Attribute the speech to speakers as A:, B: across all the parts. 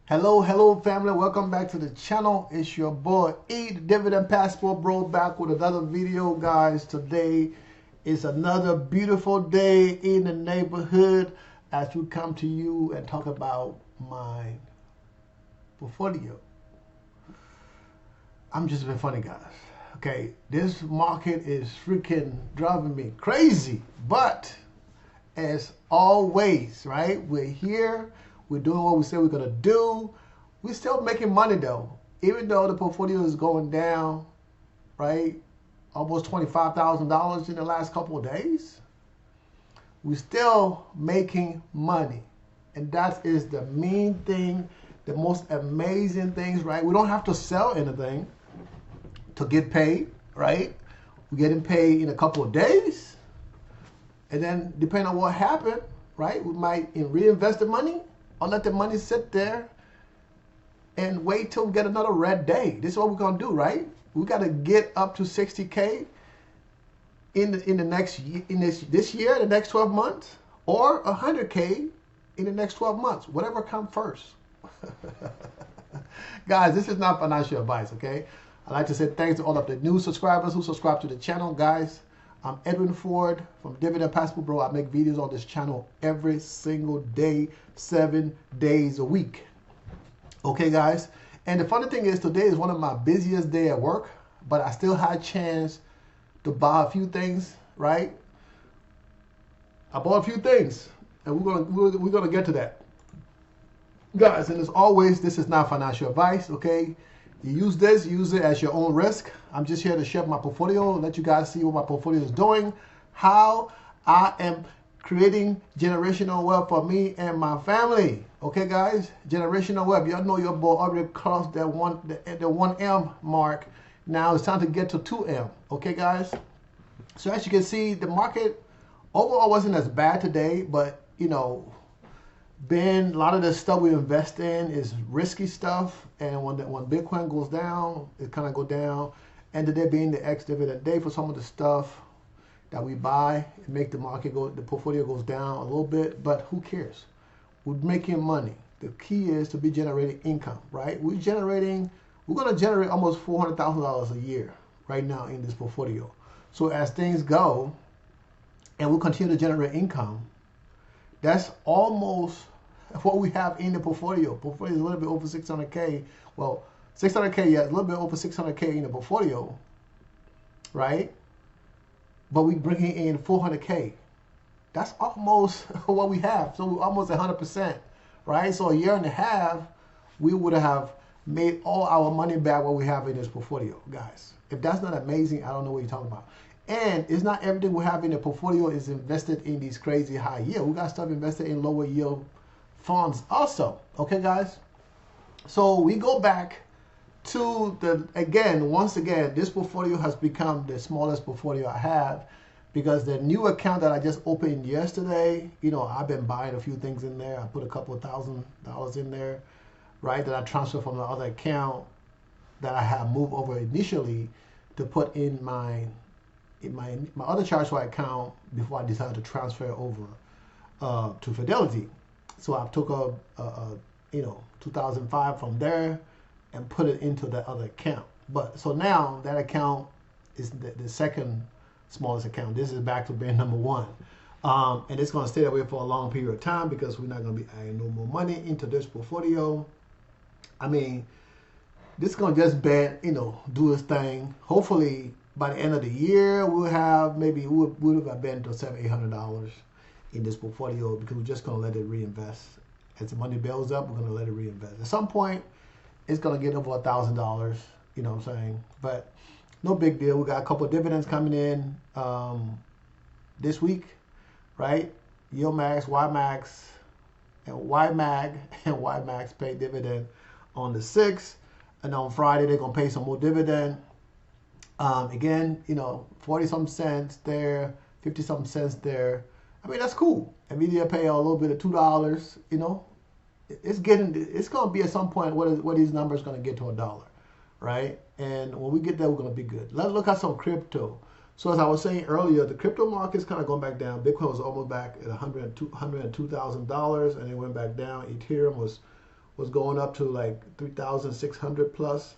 A: Hello family, welcome back to the channel. It's your boy E, the Dividend Passport Bro, back with another video, guys. Today is another beautiful day in the neighborhood as we come to you and talk about my portfolio. I'm just being funny, guys. Okay, this market is freaking driving me crazy, but as always, right? We're here. We're doing what we say we're gonna do. We're still making money though, even though the portfolio is going down, right? Almost $25,000 in the last couple of days. We're still making money, and that is the main thing, the most amazing things, right? We don't have to sell anything to get paid, right? We're getting paid in a couple of days, and then depending on what happened, right? We might reinvest the money or let the money sit there and wait till we get another red day. This is what we're gonna do, right? We gotta get up to 60K in the next this year, the next 12 months, or 100K in the next 12 months, whatever comes first. Guys, this is not financial advice, okay? I'd like to say thanks to all of the new subscribers who subscribe to the channel, guys. I'm Edwin Ford from Dividend Passport Bro. I make videos on this channel every single day, 7 days a week. Okay, guys? And the funny thing is, today is one of my busiest days at work, but I still had a chance to buy a few things, right? I bought a few things, and we're gonna get to that. Guys, and as always, this is not financial advice, okay? You use it as your own risk. I'm just here to share my portfolio, let you guys see what my portfolio is doing, how I am creating generational wealth for me and my family. Okay, guys, generational wealth. Y'all know your boy already crossed the 1M mark. Now it's time to get to 2M. Okay, guys. So as you can see, the market overall wasn't as bad today, but you know, a lot of the stuff we invest in is risky stuff, and when Bitcoin goes down, it kind of go down. And today being the ex-dividend day for some of the stuff that we buy, it make the market go, the portfolio goes down a little bit, but who cares? We're making money. The key is to be generating income, right? We're going to generate almost $400,000 a year right now in this portfolio. So as things go, and we'll continue to generate income, that's almost what we have in the portfolio. Portfolio is a little bit over 600K. Well, 600K, yeah, a little bit over 600K in the portfolio, right? But we bringing in 400K. That's almost what we have. So we're almost 100%, right? So a year and a half, we would have made all our money back what we have in this portfolio, guys. If that's not amazing, I don't know what you're talking about. And it's not everything we have in the portfolio is invested in these crazy high yield. We got stuff invested in lower yield funds also. Okay, guys? So we go back to once again, this portfolio has become the smallest portfolio I have because the new account that I just opened yesterday, you know, I've been buying a few things in there. I put a couple of $1,000 in there, right, that I transferred from the other account that I have moved over initially to put in my other ChargePoint account before I decided to transfer over to Fidelity. So I took a 2005 from there and put it into that other account. But so now that account is the second smallest account. This is back to being number one. And it's going to stay that way for a long period of time because we're not going to be adding no more money into this portfolio. I mean, this is going to just do its thing. Hopefully, by the end of the year, we'll have we'll have been to $700-800 in this portfolio because we're just going to let it reinvest. As the money builds up, we're going to let it reinvest. At some point, it's going to get over $1,000, you know what I'm saying? But no big deal. We got a couple of dividends coming in this week, right? YieldMax, YieldMax, and YieldMax pay dividend on the 6th. And on Friday, they're going to pay some more dividend. Again, you know, 40-something cents there, 50-something cents there. I mean, that's cool. NVIDIA pay a little bit of $2, you know. It's going to be at some point where these numbers going to get to $1, right? And when we get there, we're going to be good. Let's look at some crypto. So as I was saying earlier, the crypto market's kind of going back down. Bitcoin was almost back at $102,000, and it went back down. Ethereum was was going up to like 3,600 plus.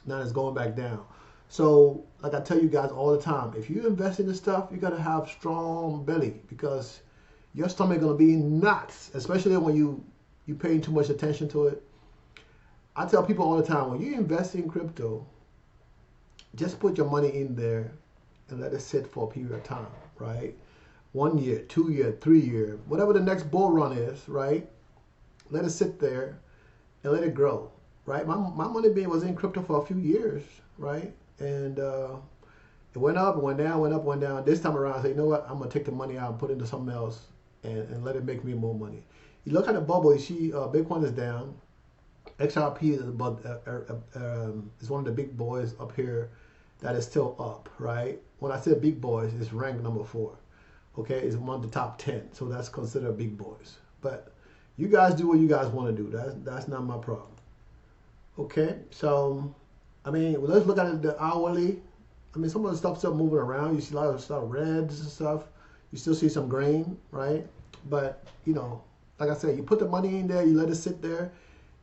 A: Now it's going back down. So, like I tell you guys all the time, if you invest in this stuff, you gotta have strong belly because your stomach gonna be nuts, especially when you paying too much attention to it. I tell people all the time, when you invest in crypto, just put your money in there and let it sit for a period of time, right? 1 year, 2 year, 3 year, whatever the next bull run is, right? Let it sit there and let it grow, right? My money was in crypto for a few years, right? And it went up, it went down, went up, went down. This time around, I said, you know what? I'm gonna take the money out and put it into something else and let it make me more money. You look at the bubble, you see Bitcoin is down. XRP is about is one of the big boys up here that is still up, right? When I say big boys, it's ranked number 4. Okay, it's one of the top 10, so that's considered big boys. But you guys do what you guys want to do. That's not my problem. Okay, so I mean, let's look at the hourly. I mean, some of the stuff's still moving around. You see a lot of stuff, reds and stuff. You still see some grain, right? But you know, like I said, you put the money in there, you let it sit there.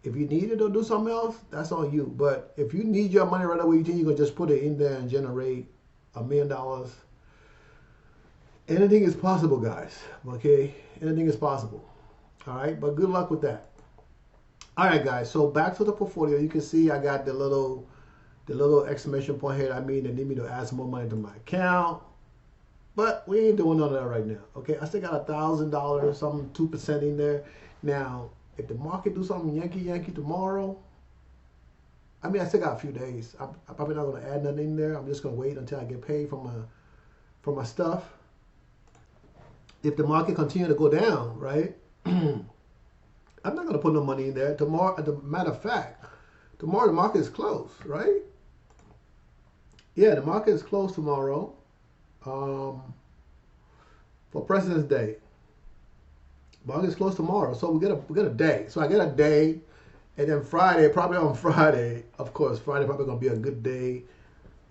A: If you need it or do something else, that's on you. But if you need your money right away, you think you can just put it in there and generate $1 million. Anything is possible, guys. Okay, anything is possible. All right, but good luck with that. All right, guys. So back to the portfolio. You can see I got the little exclamation point here. I mean, they need me to add some more money to my account, but we ain't doing none of that right now. Okay, I still got $1,000, something 2% in there. Now, if the market do something Yankee tomorrow, I mean, I still got a few days. I'm probably not going to add nothing in there. I'm just going to wait until I get paid for my stuff. If the market continue to go down, right, I'm not going to put no money in there. Tomorrow, as a matter of fact, tomorrow the market is closed, right? Yeah, the market is closed tomorrow for President's Day. Market is closed tomorrow, so we get a day. So I get a day, and then Friday, probably on Friday, of course, Friday probably going to be a good day.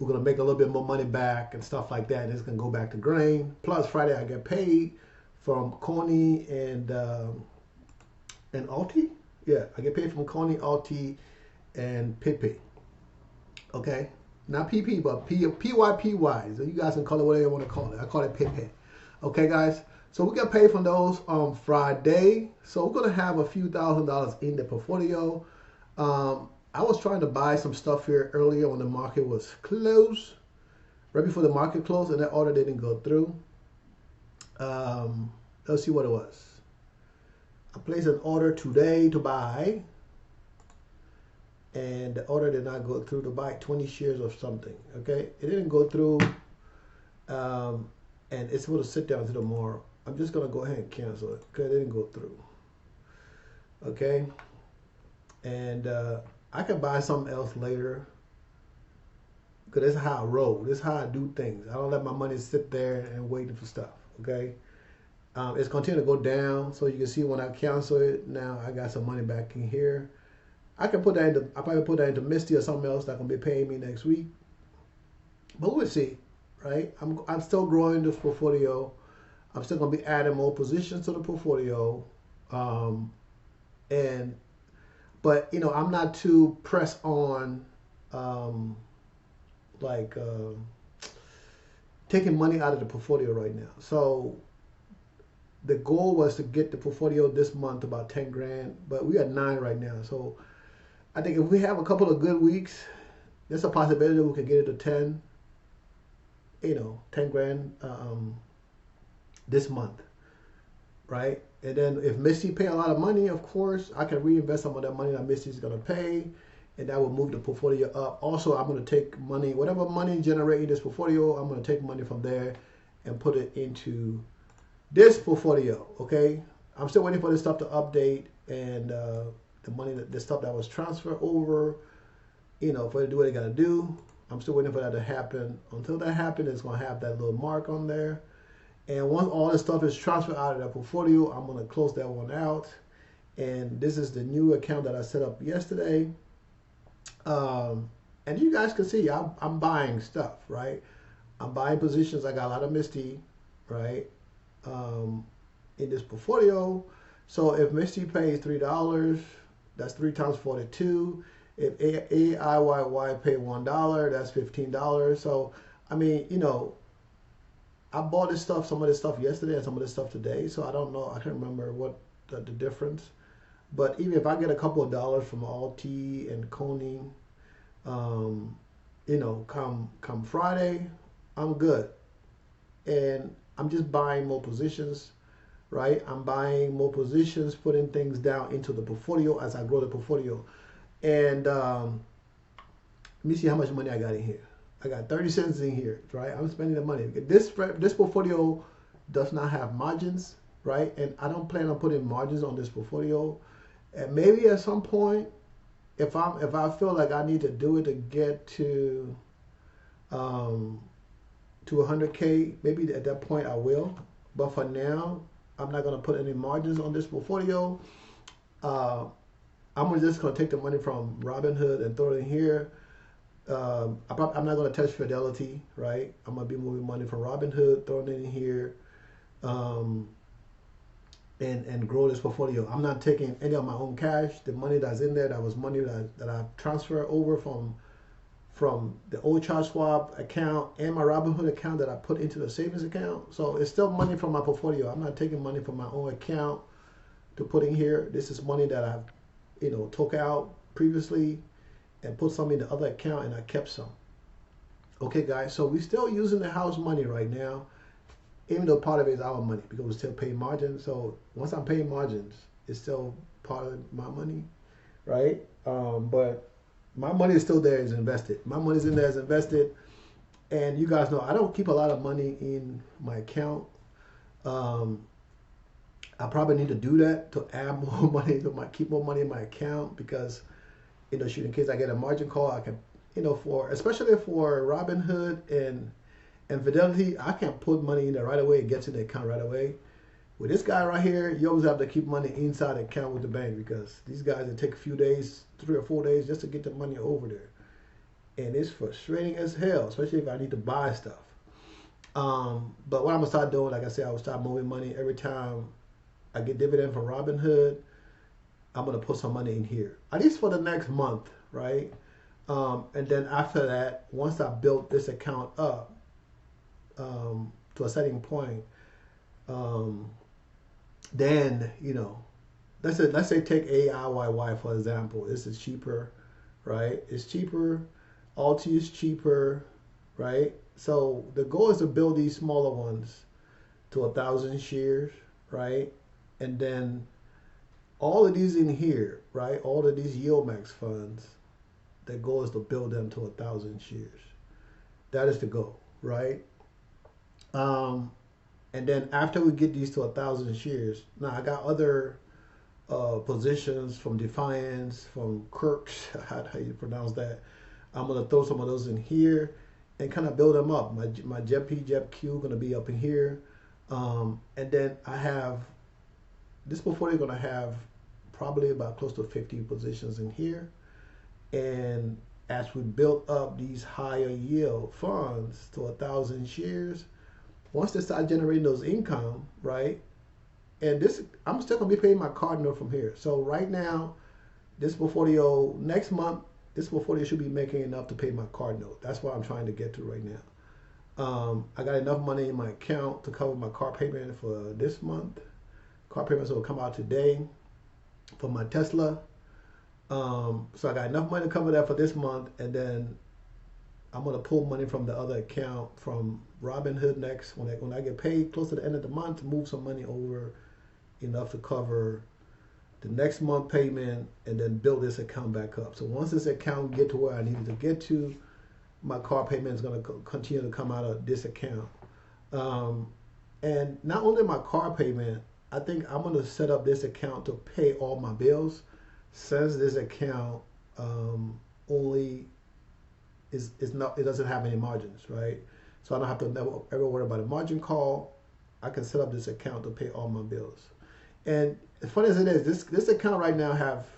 A: We're going to make a little bit more money back and stuff like that, and it's going to go back to grain. Plus, Friday I get paid from Coney and Alti. Yeah, I get paid from Coney, Alti, and Pipi. Okay, not PP, but PYPY. So you guys can call it whatever you want to call it. I call it Pipi. Okay, guys. So we get paid from those on Friday. So we're gonna have a few $1,000s in the portfolio. I was trying to buy some stuff here earlier when the market was closed, right before the market closed, and that order didn't go through. Let's see what it was. I placed an order today to buy, and the order did not go through to buy 20 shares of something. Okay, it didn't go through, and it's supposed to sit down until tomorrow. I'm just gonna go ahead and cancel it because it didn't go through. Okay, and I can buy something else later because this is how I roll. This is how I do things. I don't let my money sit there and waiting for stuff. Okay, it's continuing to go down, so you can see when I cancel it. Now I got some money back in here. I can put that into. I probably put that into Misty or something else that can be paying me next week. But we'll see, right? I'm still growing this portfolio. I'm still gonna be adding more positions to the portfolio, but you know, I'm not too pressed on taking money out of the portfolio right now. So the goal was to get the portfolio this month about 10 grand, but we got 9 right now. So I think if we have a couple of good weeks, there's a possibility we can get it to 10. You know, 10 grand. This month, right? And then if Misty pay a lot of money, of course, I can reinvest some of that money that Misty's gonna pay, and that will move the portfolio up. Also, I'm gonna take money, whatever money generated in this portfolio, I'm gonna take money from there and put it into this portfolio. Okay, I'm still waiting for this stuff to update and the stuff that was transferred over, you know, for it to do what it gotta do. I'm still waiting for that to happen. Until that happens, it's gonna have that little mark on there. And once all this stuff is transferred out of that portfolio, I'm going to close that one out. And this is the new account that I set up yesterday. And you guys can see I'm buying stuff, right? I'm buying positions. I got a lot of Misty, right, in this portfolio. So if Misty pays $3, that's 3 times 42. If AIYY pay $1, that's $15. So, I mean, you know, I bought this stuff, some of this stuff yesterday and some of this stuff today. So I don't know. I can't remember what the difference. But even if I get a couple of dollars from Alti and Coney, you know, come Friday, I'm good. And I'm just buying more positions, right? I'm buying more positions, putting things down into the portfolio as I grow the portfolio. And let me see how much money I got in here. I got 30 cents in here, right? I'm spending the money. This portfolio does not have margins, right? And I don't plan on putting margins on this portfolio. And maybe at some point, if I feel like I need to do it to get to 100K, maybe at that point I will. But for now, I'm not gonna put any margins on this portfolio. I'm just gonna take the money from Robinhood and throw it in here. I'm not gonna touch Fidelity, right? I'm gonna be moving money from Robinhood, throwing it in here, and grow this portfolio. I'm not taking any of my own cash. The money that's in there, that was money that I transferred over from the old Charge Swap account and my Robinhood account that I put into the savings account. So it's still money from my portfolio. I'm not taking money from my own account to put in here. This is money that I've, you know, took out previously and put some in the other account, and I kept some. Okay, guys, so we're still using the house money right now, even though part of it is our money because we're still paying margins. So once I'm paying margins, it's still part of my money, right? But my money is still there, is invested. My money's in there, is invested. And you guys know I don't keep a lot of money in my account. I probably need to do that to add more money, to keep more money in my account because, you know, shoot, in case I get a margin call, I can, you know, especially for Robinhood and Fidelity, I can put money in there right away and get to the account right away. With this guy right here, you always have to keep money inside the account with the bank because these guys, it take a few days, 3 or 4 days just to get the money over there. And it's frustrating as hell, especially if I need to buy stuff. But what I'm gonna start doing, like I said, I will start moving money every time I get dividend from Robinhood. I'm gonna put some money in here, at least for the next month, right? And then after that, once I built this account up to a setting point, then, you know, let's say take AIYY for example. This is cheaper, right? It's cheaper. Alti is cheaper, right? So the goal is to build these smaller ones to 1,000 shares, right? And then all of these in here, right? All of these YieldMax funds, the goal is to build them to 1,000 shares. That is the goal, right? And then after we get these to 1,000 shares, now I got other positions from Defiance, from Kirk's, how you pronounce that. I'm gonna throw some of those in here and kind of build them up. My JEP-P, JEP-Q gonna be up in here. And then I have, this portfolio gonna have probably about close to 50 positions in here. And as we build up these higher yield funds to 1,000 shares, once they start generating those income, right? And this, I'm still gonna be paying my card note from here. So right now, this portfolio, next month, this portfolio should be making enough to pay my card note. That's what I'm trying to get to right now. I got enough money in my account to cover my car payment for this month. Car payments will come out today for my Tesla. So I got enough money to cover that for this month, and then I'm gonna pull money from the other account from Robinhood next when I get paid close to the end of the month to move some money over enough to cover the next month payment and then build this account back up. So once this account get to where I needed to get to, my car payment is gonna continue to come out of this account. And not only my car payment, I think I'm gonna set up this account to pay all my bills, since this account only it doesn't have any margins, right? So I don't have to ever worry about a margin call. I can set up this account to pay all my bills. And as funny as it is, this account right now have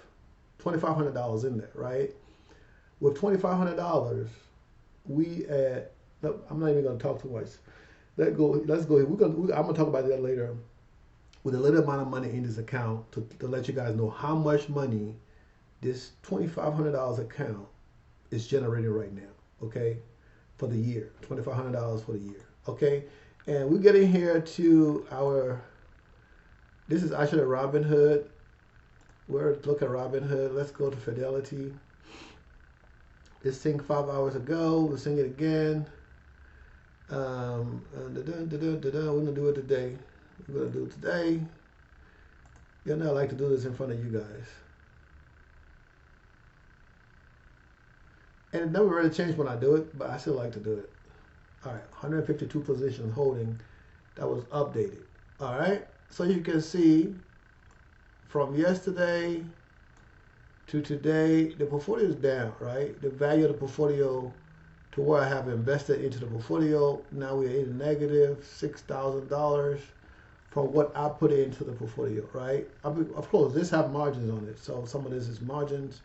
A: $2,500 in there, right? With $2,500, I'm not even gonna talk too much. Let's go. I'm gonna talk about that later. With a little amount of money in this account to let you guys know how much money this $2,500 account is generating right now, okay, for the year, $2,500 for the year, okay? And we're getting here to our, this is actually Robinhood. Look at Robinhood. Let's go to Fidelity. This thing 5 hours ago. We'll sing it again. We're gonna do it today. We're gonna do it today. You know I like to do this in front of you guys. And it never really changed when I do it, but I still like to do it. All right, 152 positions holding. That was updated. All right, so you can see from yesterday to today, the portfolio is down, right? The value of the portfolio to where I have invested into the portfolio, now we're in negative $6,000 from what I put into the portfolio, right? Of course, this have margins on it, so some of this is margins.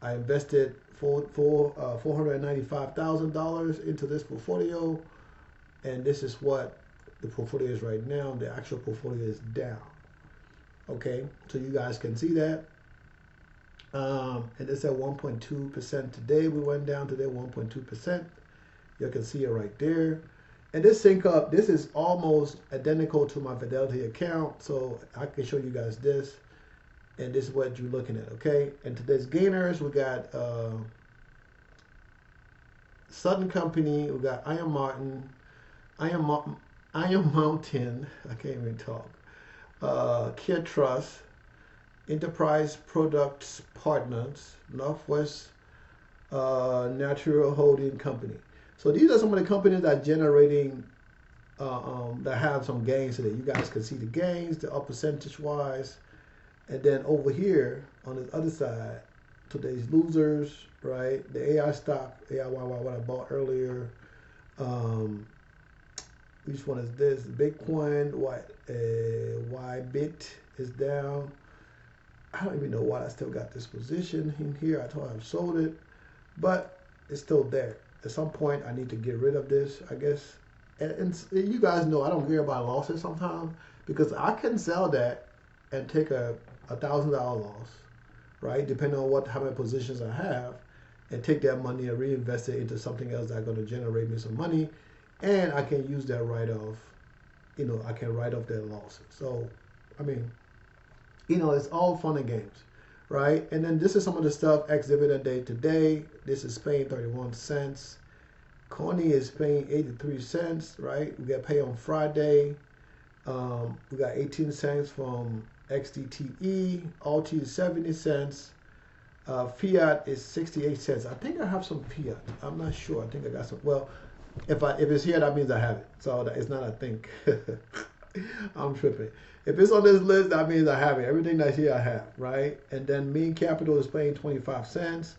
A: I invested $495,000 into this portfolio, and this is what the portfolio is right now. The actual portfolio is down. Okay, so you guys can see that. And it's at 1.2% today. We went down today 1.2%. You can see it right there. And this sync up, this is almost identical to my Fidelity account. So I can show you guys this. And this is what you're looking at, okay? And today's gainers, we got Southern Company, we got Iron Mountain, I can't even talk. Care Trust, Enterprise Products Partners, Northwest Natural Holding Company. So these are some of the companies that are generating, that have some gains today. You guys can see the gains, the up percentage wise. And then over here on the other side, today's losers, right? The AI stock, AIYY, what I bought earlier. Which one is this? Bitcoin, YBit is down. I don't even know why I still got this position in here. I thought I've sold it, but it's still there. At some point, I need to get rid of this, I guess. And you guys know I don't care about losses sometimes, because I can sell that and take a $1,000 loss, right? Depending on how many positions I have, and take that money and reinvest it into something else that's going to generate me some money, and I can use that write-off. You know, I can write off that loss. So, I mean, you know, it's all fun and games, right? And then this is some of the stuff ex-dividend day today. This is paying 31 cents. Coney is paying 83 cents, right? We got paid on Friday. We got 18 cents from XDTE. Alt is 70 cents. Fiat is 68 cents. I think I have some Fiat. I'm not sure. I think I got some. Well, if it's here, that means I have it. So it's not I think. I'm tripping. If it's on this list, that means I have it. Everything that's here, I have, right? And then Mean Capital is paying 25 cents.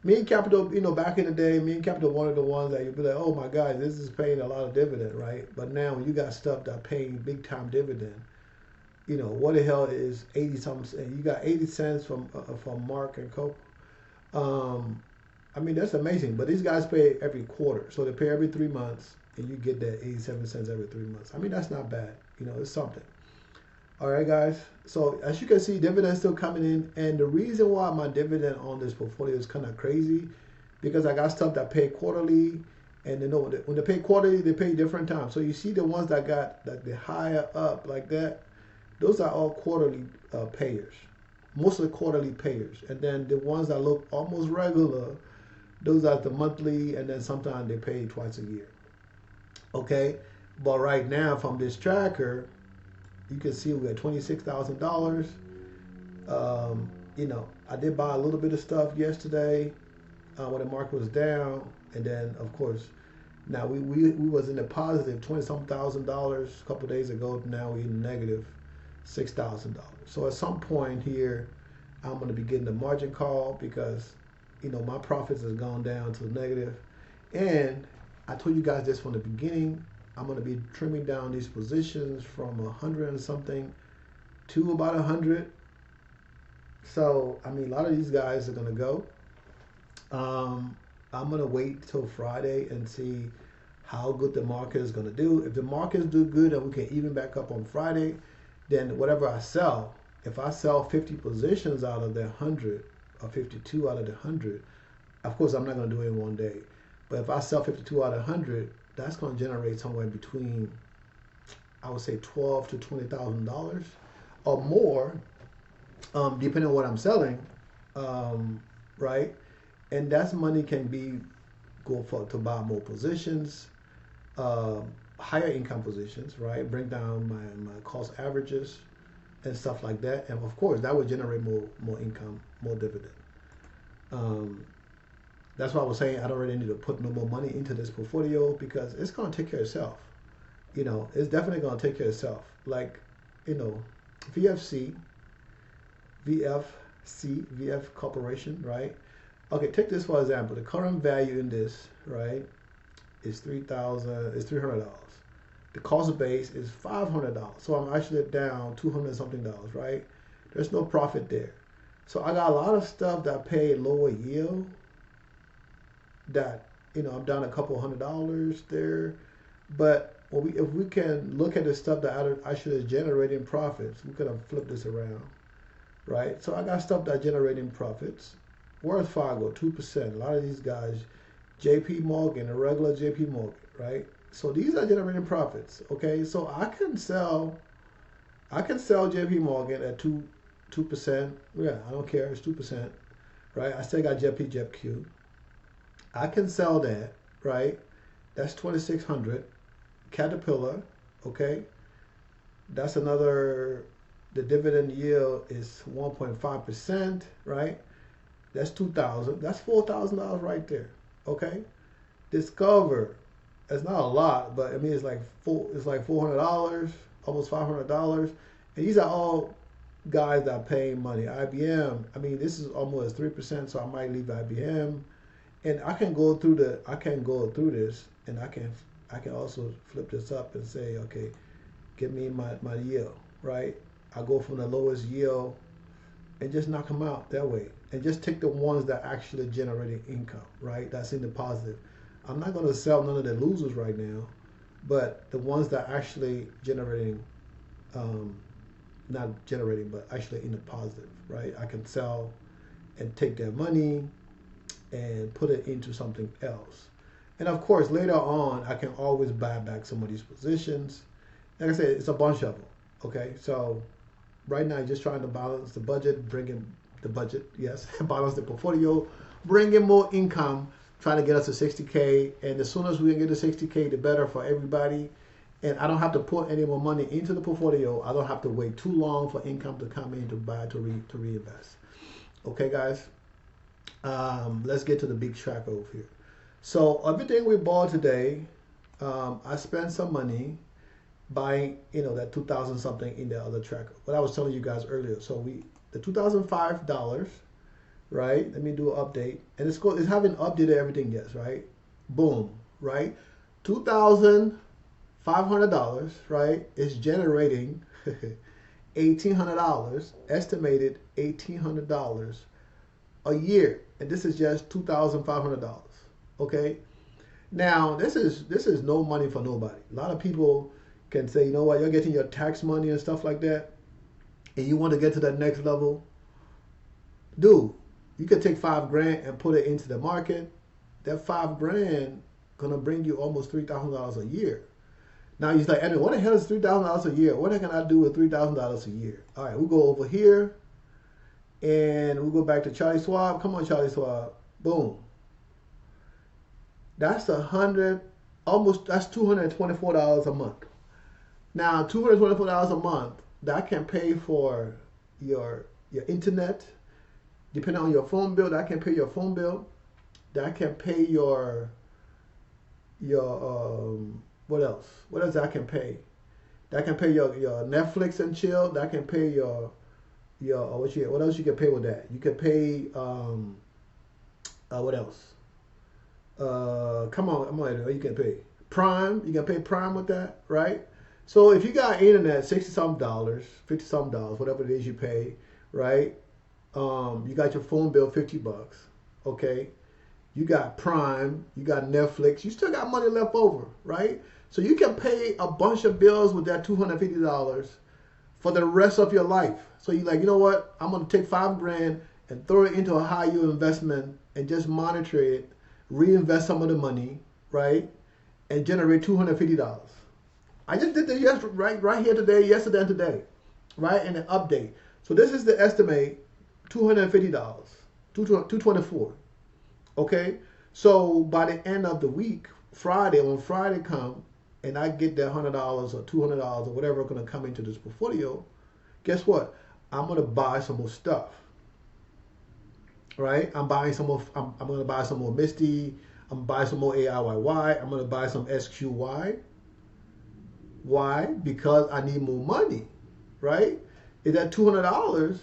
A: Mean Capital, you know, back in the day, Mean Capital, one of the ones that you'd be like, oh my God, this is paying a lot of dividend, right? But now when you got stuff that paying big time dividend, you know, what the hell is 80 something? You got 80 cents from Mark and Co. I mean, that's amazing. But these guys pay every quarter. So they pay every 3 months, and you get that 87 cents every 3 months. I mean, that's not bad. You know, it's something. All right, guys. So as you can see, dividends still coming in. And the reason why my dividend on this portfolio is kind of crazy, because I got stuff that pay quarterly. And you know, when they pay quarterly, they pay different times. So you see the ones that got that the higher up like that, those are all quarterly payers. Mostly quarterly payers. And then the ones that look almost regular, those are the monthly, and then sometimes they pay twice a year. Okay? But right now from this tracker, you can see we got $26,000. You know, I did buy a little bit of stuff yesterday when the market was down, and then of course, now we was in the positive $20-some thousand a couple of days ago. Now we're in the negative $6,000. So at some point here, I'm going to be getting the margin call, because you know my profits has gone down to negative, and I told you guys this from the beginning. I'm going to be trimming down these positions from 100 and something to about 100. So, I mean, a lot of these guys are going to go. I'm going to wait till Friday and see how good the market is going to do. If the markets do good and we can even back up on Friday, then whatever I sell, if I sell 50 positions out of the 100 or 52 out of the 100, of course I'm not going to do it in one day, but if I sell 52 out of 100, that's going to generate somewhere between, I would say, $12 to $20,000 or more, depending on what I'm selling, right? And that's money can be go for to buy more positions, higher income positions, right? Bring down my cost averages and stuff like that, and of course that would generate more income, more dividend. That's why I was saying I don't really need to put no more money into this portfolio because it's going to take care of itself. You know, it's definitely going to take care of itself. Like, you know, VFC Corporation, right? Okay, take this for example. The current value in this, right, is $300. The cost base is $500. So I'm actually down 200 something dollars, right? There's no profit there. So I got a lot of stuff that pay lower yield that, you know, I'm down a couple $100 there. But if we can look at the stuff that actually is generating profits, we could have flipped this around, right? So I got stuff that generating profits. Wells Fargo, 2%. A lot of these guys, JP Morgan, a regular JP Morgan, right? So these are generating profits, okay? So I can sell JP Morgan at 2%. Yeah, I don't care, it's 2%, right? I still got JPQ. I can sell that, right? That's 2,600. Caterpillar, okay? That's another, the dividend yield is 1.5%, right? That's 2,000. That's $4,000 right there, okay? Discover, it's not a lot, but I mean it's like $400, almost $500, and these are all guys that are paying money. IBM, I mean this is almost 3%, so I might leave IBM, and I can go through this, and I can also flip this up and say, okay, give me my yield, right? I go from the lowest yield and just knock them out that way, and just take the ones that actually generating income, right? That's in the positive. I'm not going to sell none of the losers right now, but the ones that actually generating, not generating, but actually in the positive, right? I can sell and take their money and put it into something else. And of course, later on, I can always buy back some of these positions. Like I said, it's a bunch of them, okay? So right now, just trying to balance the budget, balance the portfolio, bring in more income, trying to get us to 60K. And as soon as we get to 60K, the better for everybody. And I don't have to put any more money into the portfolio. I don't have to wait too long for income to come in to buy, to reinvest. Okay, guys? Let's get to the big tracker over here. So everything we bought today, I spent some money buying, you know, that 2,000 something in the other tracker. What I was telling you guys earlier. So the $2,005, right? Let me do an update, and it's haven't updated everything yet, right? Boom, right? $2,500, right? It's generating $1,800, estimated $1,800 a year, and this is just $2,500. Okay, now this is no money for nobody. A lot of people can say, you know what, you're getting your tax money and stuff like that, and you want to get to that next level. Dude, you could take $5,000 and put it into the market. That $5,000 gonna bring you almost $3,000 a year. Now you're like, Edwin, what the hell is $3,000 a year? What can I do with $3,000 a year? All right, we'll go over here, and we'll go back to Charlie Schwab. Come on, Charlie Schwab. Boom. That's that's $224 a month. Now, $224 a month, that can pay for your internet, depending on your phone bill. That can pay your phone bill. That can pay your what else? What else that can pay? That can pay your Netflix and chill. That can pay your what else you can pay with that? You can pay what else? Come on, you can pay Prime. You can pay Prime with that, right? So if you got internet, $60-something, $50-something, whatever it is you pay, right? You got your phone bill, $50, okay? You got Prime, you got Netflix, you still got money left over, right? So you can pay a bunch of bills with that $250 for the rest of your life. So you're like, you know what? I'm going to take $5,000 and throw it into a high yield investment and just monitor it, reinvest some of the money, right? And generate $250. I just did this right here today, yesterday and today, right? And an update. So this is the estimate, $250, $224. Okay? So by the end of the week, Friday, when Friday comes, and I get that $100 or $200 or whatever going to come into this portfolio, guess what? I'm going to buy some more stuff. Right? I'm buying some more. I'm going to buy some more Misty. I'm going to buy some more AIYY. I'm going to buy some SQY. Why? Because I need more money. Right? Is that $200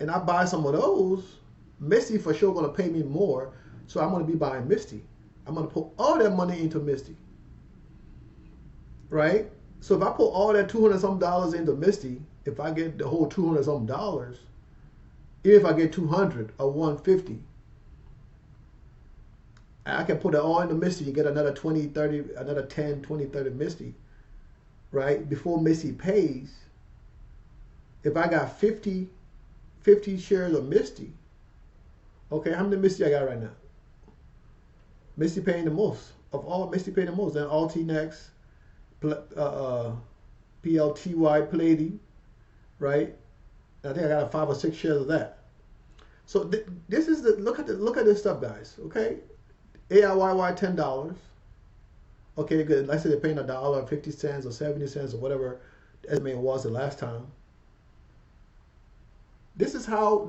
A: and I buy some of those, Misty for sure going to pay me more. So I'm going to be buying Misty. I'm going to put all that money into Misty. Right? So if I put all that $200-something into Misty, if I get the whole $200-something, even if I get 200 or 150, I can put it all into Misty and get another 20, 30, another 10, 20, 30 Misty, right? Before Misty pays, if I got 50 shares of Misty, okay, how many Misty I got right now? Misty paying the most. Of all, Misty paying the most. Then Altinex, PLTY, Palladium, right? I think I got 5 or 6 shares of that. So this is the look at this stuff, guys. Okay, AIYY $10. Okay, good. Let's say they're paying $1, 50 cents, or 70 cents, or whatever the estimate was the last time. This is how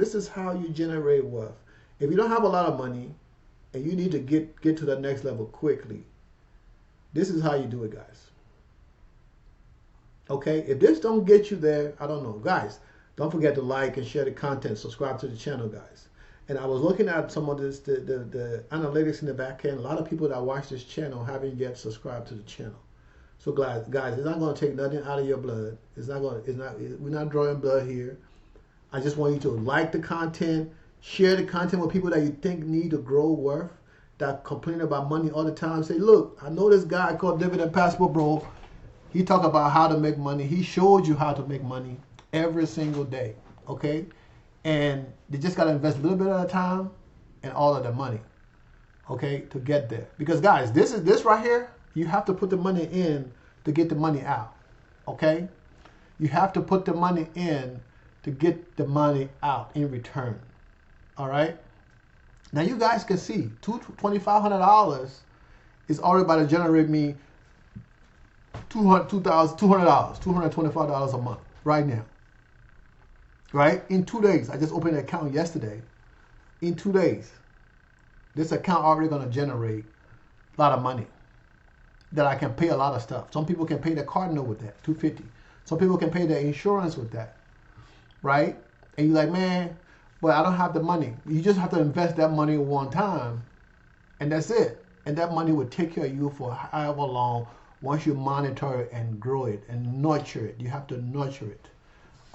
A: you generate wealth. If you don't have a lot of money and you need to get to the next level quickly, this is how you do it, guys. Okay, if this don't get you there, I don't know, guys. Don't forget to like and share the content. Subscribe to the channel, guys. And I was looking at some of this, the analytics in the back end. A lot of people that watch this channel haven't yet subscribed to the channel. So guys, it's not going to take nothing out of your blood. We're not drawing blood here. I just want you to like the content, share the content with people that you think need to grow worth, that complain about money all the time. Say, look, I know this guy called Dividend Passport Bro. He talked about how to make money. He showed you how to make money every single day, okay? And they just got to invest a little bit at a time and all of the money, okay, to get there. Because guys, this right here, you have to put the money in to get the money out, okay? You have to put the money in to get the money out in return, all right? Now you guys can see $2,500 is already about to generate me $225 a month right now. Right? In 2 days. I just opened an account yesterday. In 2 days, this account already going to generate a lot of money that I can pay a lot of stuff. Some people can pay their card note with that, $250. Some people can pay their insurance with that. Right? And you're like, man, but I don't have the money. You just have to invest that money one time, and that's it. And that money will take care of you for however long once you monitor it and grow it and nurture it. You have to nurture it.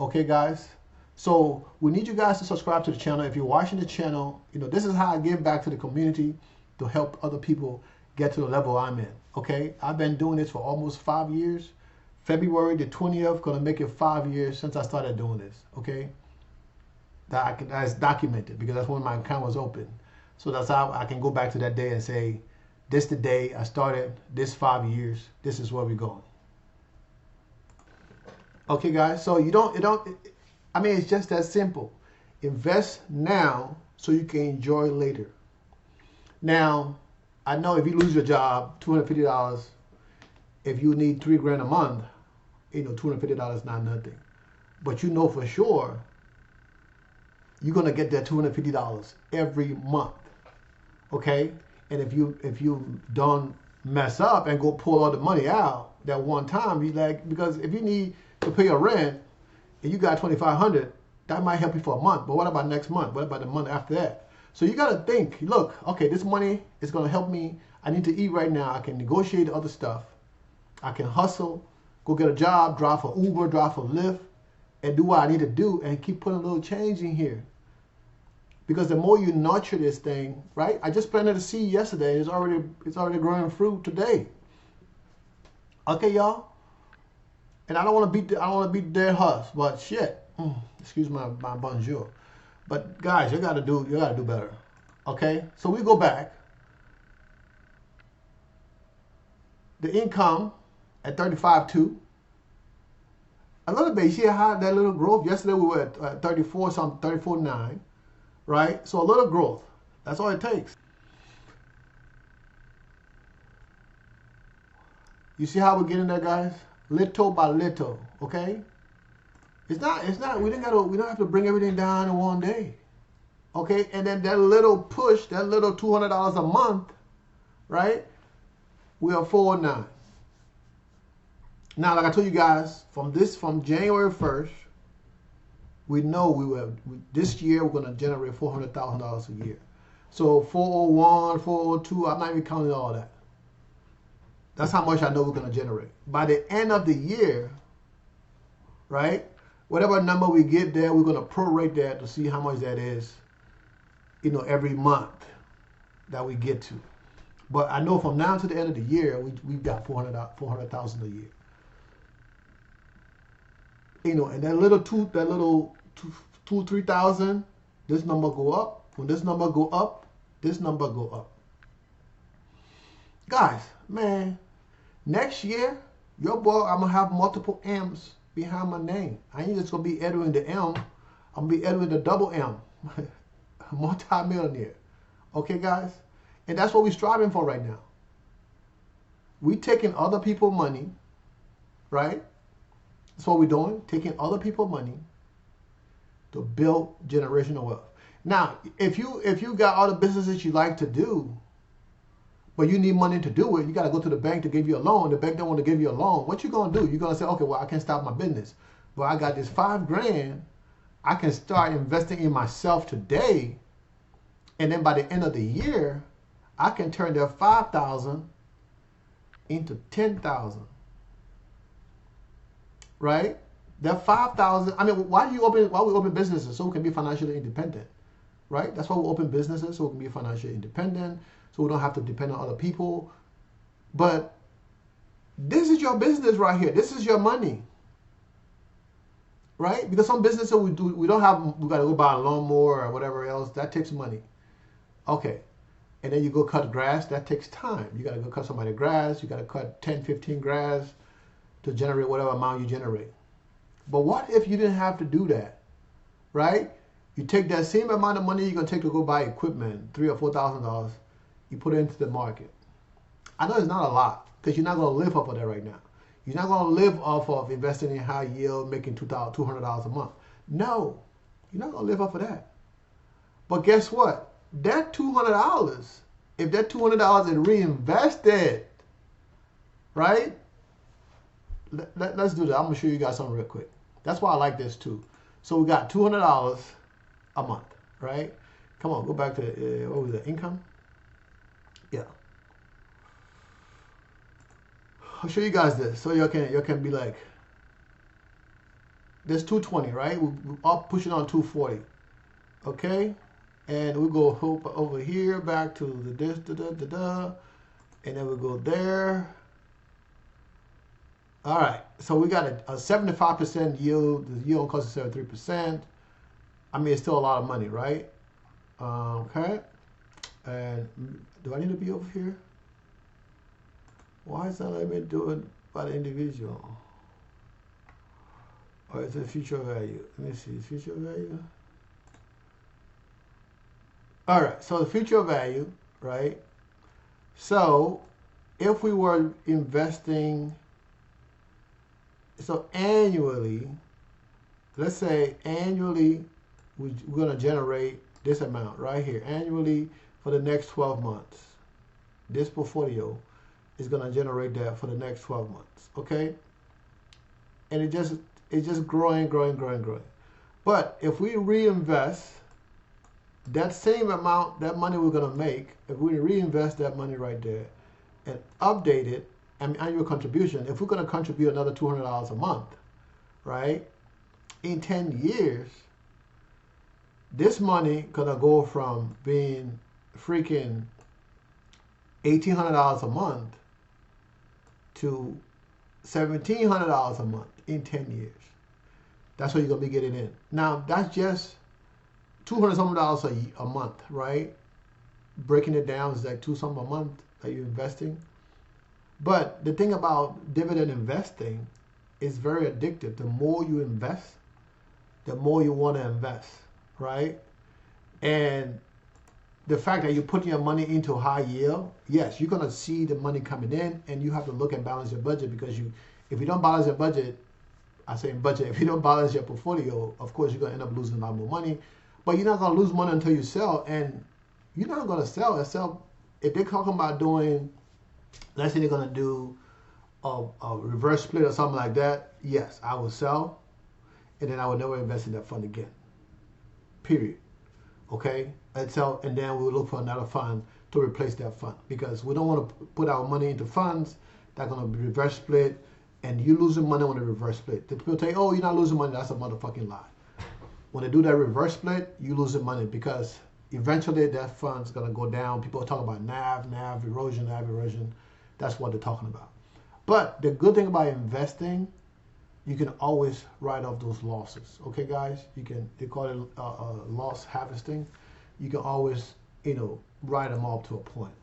A: Okay, guys? So we need you guys to subscribe to the channel. If you're watching the channel, this is how I give back to the community to help other people get to the level I'm in. Okay? I've been doing this for almost 5 years. February the 20th, gonna make it 5 years since I started doing this. Okay? That's documented because that's when my account was open. So that's how I can go back to that day and say, this the day I started, this 5 years, this is where we're going. Okay, guys, so it's just that simple. Invest now so you can enjoy later. Now, I know if you lose your job, $250, if you need $3,000 a month, $250 is not nothing. But you know for sure, you're gonna get that $250 every month, okay? And if you don't mess up and go pull all the money out that one time, because if you need to pay your rent and you got $2,500, that might help you for a month. But what about next month? What about the month after that? So you gotta think, look, okay, this money is gonna help me. I need to eat right now. I can negotiate other stuff. I can hustle, go get a job, drive for Uber, drive for Lyft, and do what I need to do and keep putting a little change in here. Because the more you nurture this thing, right? I just planted a seed yesterday. It's already growing fruit today. Okay, y'all? And I don't want to beat the dead horse, but shit. Excuse my bonjour. But guys, you gotta do better. Okay? So we go back. The income at 35.2. A little bit. You see how that little growth? Yesterday we were at 34 something, 34.9. Right? So a little growth. That's all it takes. You see how we're getting there, guys? Little by little, okay? It's not, we don't have to bring everything down in one day. Okay? And then that little push, that little $200 a month, right? We are 409. Now, like I told you guys, from January 1st, we know this year we're going to generate $400,000 a year. So 401, 402, I'm not even counting all that. That's how much I know we're going to generate. By the end of the year, right, whatever number we get there, we're going to prorate that to see how much that is, every month that we get to. But I know from now to the end of the year, we've got $400,000 a year. And that little 3,000, this number go up. When this number go up, this number go up. Guys, man, next year, your boy, I'm gonna have multiple M's behind my name. I ain't just gonna be Edwin the M. I'm gonna be Edwin the double M, multi-millionaire. Okay, guys, and that's what we're striving for right now. We taking other people's money, right? That's what we're doing, taking other people's money to build generational wealth. Now, if you got other businesses you like to do, but you need money to do it, you got to go to the bank to give you a loan. The bank don't want to give you a loan. What you going to do? You're going to say, okay, well, I can't stop my business. But I got this $5,000. I can start investing in myself today. And then by the end of the year, I can turn that $5,000 into $10,000. Right? That $5,000, I mean, why we open businesses? So we can be financially independent. Right? That's why we open businesses, so we can be financially independent, so we don't have to depend on other people. But this is your business right here. This is your money. Right? Because some businesses we got to go buy a lawnmower or whatever else. That takes money. Okay. And then you go cut grass. That takes time. You got to go cut somebody's grass. You got to cut 10, 15 grass to generate whatever amount you generate. But what if you didn't have to do that? Right? You take that same amount of money you're going to take to go buy equipment, $3,000 or $4,000, you put it into the market. I know it's not a lot, because you're not going to live off of that right now. You're not going to live off of investing in high yield, making $200 a month. No, you're not going to live off of that. But guess what? That $200, if that $200 is reinvested, right? Let's do that. I'm going to show you guys something real quick. That's why I like this too. So we got $200 a month, right? Come on, go back to what was the income? Yeah. I'll show you guys this, so you can be like, there's 220, right? We're up pushing on 240, okay? And we go over here back to the this, and then we go there. All right, so we got a 75% yield. The yield cost is 73%. I mean, it's still a lot of money, right? Okay. And do I need to be over here? Why is that letting me do it by the individual? Or is it future value? Let me see, future value. All right, so the future value, right? So if we were investing, so annually, let's say annually, we're going to generate this amount right here annually for the next 12 months. This portfolio is going to generate that for the next 12 months, okay? And it's just growing. But if we reinvest that same amount, that money we're going to make, if we reinvest that money right there and update it, and annual contribution, if we're going to contribute another $200 a month, right, in 10 years, this money gonna go from being freaking $1,800 a month to $1,700 a month. in 10 years. That's what you're gonna be getting in. Now that's just $200 something a month, right? Breaking it down is like $2 something a month that you're investing. But the thing about dividend investing is very addictive. The more you invest, the more you want to invest, right? And the fact that you're putting your money into high yield, yes, you're gonna see the money coming in, and you have to look and balance your budget, because if you don't balance your budget, if you don't balance your portfolio, of course you're gonna end up losing a lot more money. But you're not gonna lose money until you sell, and you're not gonna sell if they're talking about doing, let's say they're gonna do a reverse split or something like that. Yes, I will sell, and then I will never invest in that fund again. Period. Okay, and then we'll look for another fund to replace that fund, because we don't want to put our money into funds that are going to be reverse split, and you losing money on the reverse split. The people say, "Oh, you're not losing money." That's a motherfucking lie. When they do that reverse split, you losing money, because eventually that fund's going to go down. People are talking about NAV erosion. That's what they're talking about. But the good thing about investing, you can always write off those losses. Okay, guys? They call it loss harvesting. You can always, write them off to a point.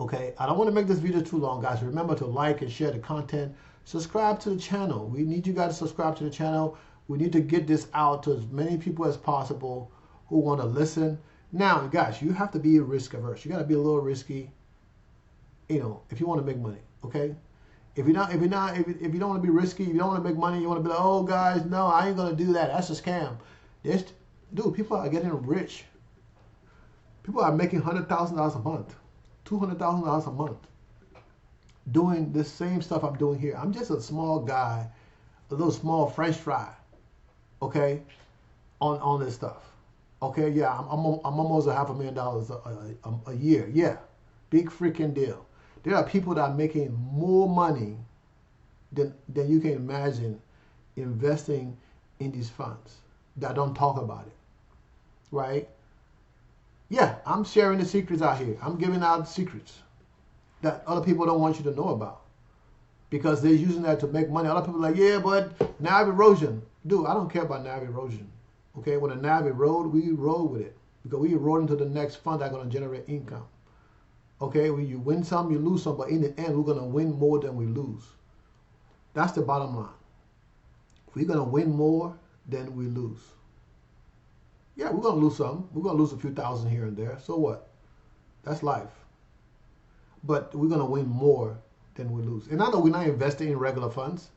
A: Okay? I don't want to make this video too long, guys. Remember to like and share the content. Subscribe to the channel. We need you guys to subscribe to the channel. We need to get this out to as many people as possible who want to listen. Now, guys, you have to be risk averse. You got to be a little risky, if you want to make money. Okay? If you don't want to be risky, you don't want to make money, you want to be like, "Oh, guys, no, I ain't gonna do that. That's a scam." Dude, people are getting rich. People are making $100,000 a month, $200,000 a month, doing the same stuff I'm doing here. I'm just a small guy, a little small French fry, okay, on this stuff. Okay, yeah, I'm almost $500,000 a year. Yeah, big freaking deal. There are people that are making more money than you can imagine investing in these funds that don't talk about it, right? Yeah, I'm sharing the secrets out here. I'm giving out secrets that other people don't want you to know about, because they're using that to make money. Other people are like, "Yeah, but NAV erosion." Dude, I don't care about NAV erosion. Okay, when the NAV erode, we erode with it, because we erode into the next fund that's going to generate income. Okay, when you win some, you lose some, but in the end, we're going to win more than we lose. That's the bottom line. We're going to win more than we lose. Yeah, we're going to lose some. We're going to lose a few thousand here and there. So what? That's life. But we're going to win more than we lose. And I know we're not investing in regular funds.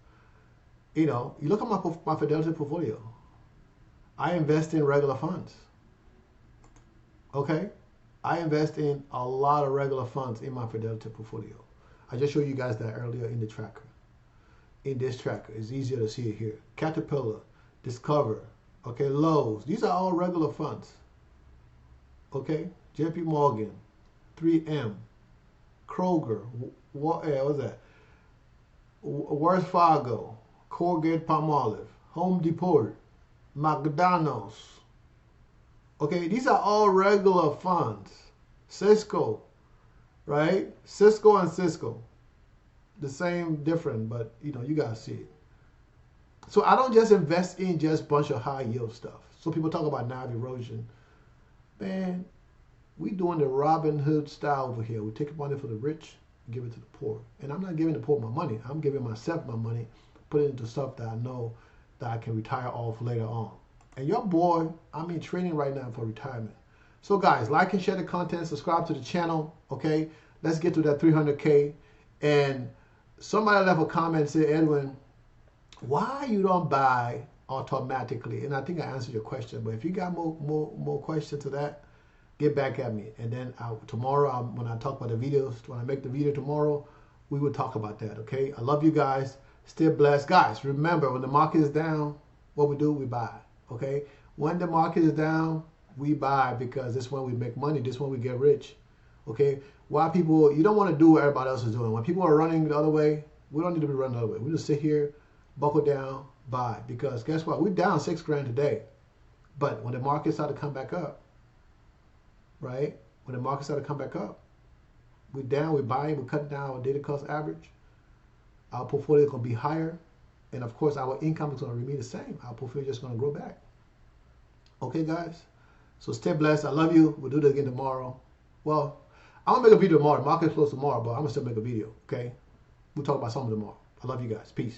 A: You look at my Fidelity portfolio. I invest in regular funds. Okay? I invest in a lot of regular funds in my Fidelity portfolio. I just showed you guys that earlier in the tracker. In this tracker, it's easier to see it here. Caterpillar, Discover, okay, Lowe's. These are all regular funds. Okay, JP Morgan, 3M, Kroger, what's that? Wells Fargo, Colgate Palmolive, Home Depot, McDonald's. Okay, these are all regular funds. Cisco, right? Cisco and Cisco. The same, different, but you guys see it. So I don't just invest in just a bunch of high yield stuff. So people talk about NAV erosion. Man, we doing the Robin Hood style over here. We take money for the rich and give it to the poor. And I'm not giving the poor my money. I'm giving myself my money, put it into stuff that I know that I can retire off later on. And your boy, I'm in training right now for retirement. So guys, like and share the content, subscribe to the channel, okay? Let's get to that 300K. And somebody left a comment and said, "Edwin, why you don't buy automatically?" And I think I answered your question, but if you got more questions to that, get back at me. And then tomorrow, when I talk about the videos, when I make the video tomorrow, we will talk about that, okay? I love you guys. Stay blessed. Guys, remember, when the market is down, what we do, we buy. Okay, when the market is down, we buy, because this is when we make money. This is when we get rich. Okay, why people? You don't want to do what everybody else is doing. When people are running the other way, we don't need to be running the other way. We just sit here, buckle down, buy. Because guess what? We're down $6 grand today, but when the market started to come back up, right? When the market started to come back up, we're down. We're buying. We're cutting down our daily cost average. Our portfolio is gonna be higher. And of course, our income is going to remain the same. Our portfolio is just going to grow back. Okay, guys? So stay blessed. I love you. We'll do it again tomorrow. Well, I'm going to make a video tomorrow. Market close tomorrow, but I'm going to still make a video. Okay? We'll talk about something tomorrow. I love you guys. Peace.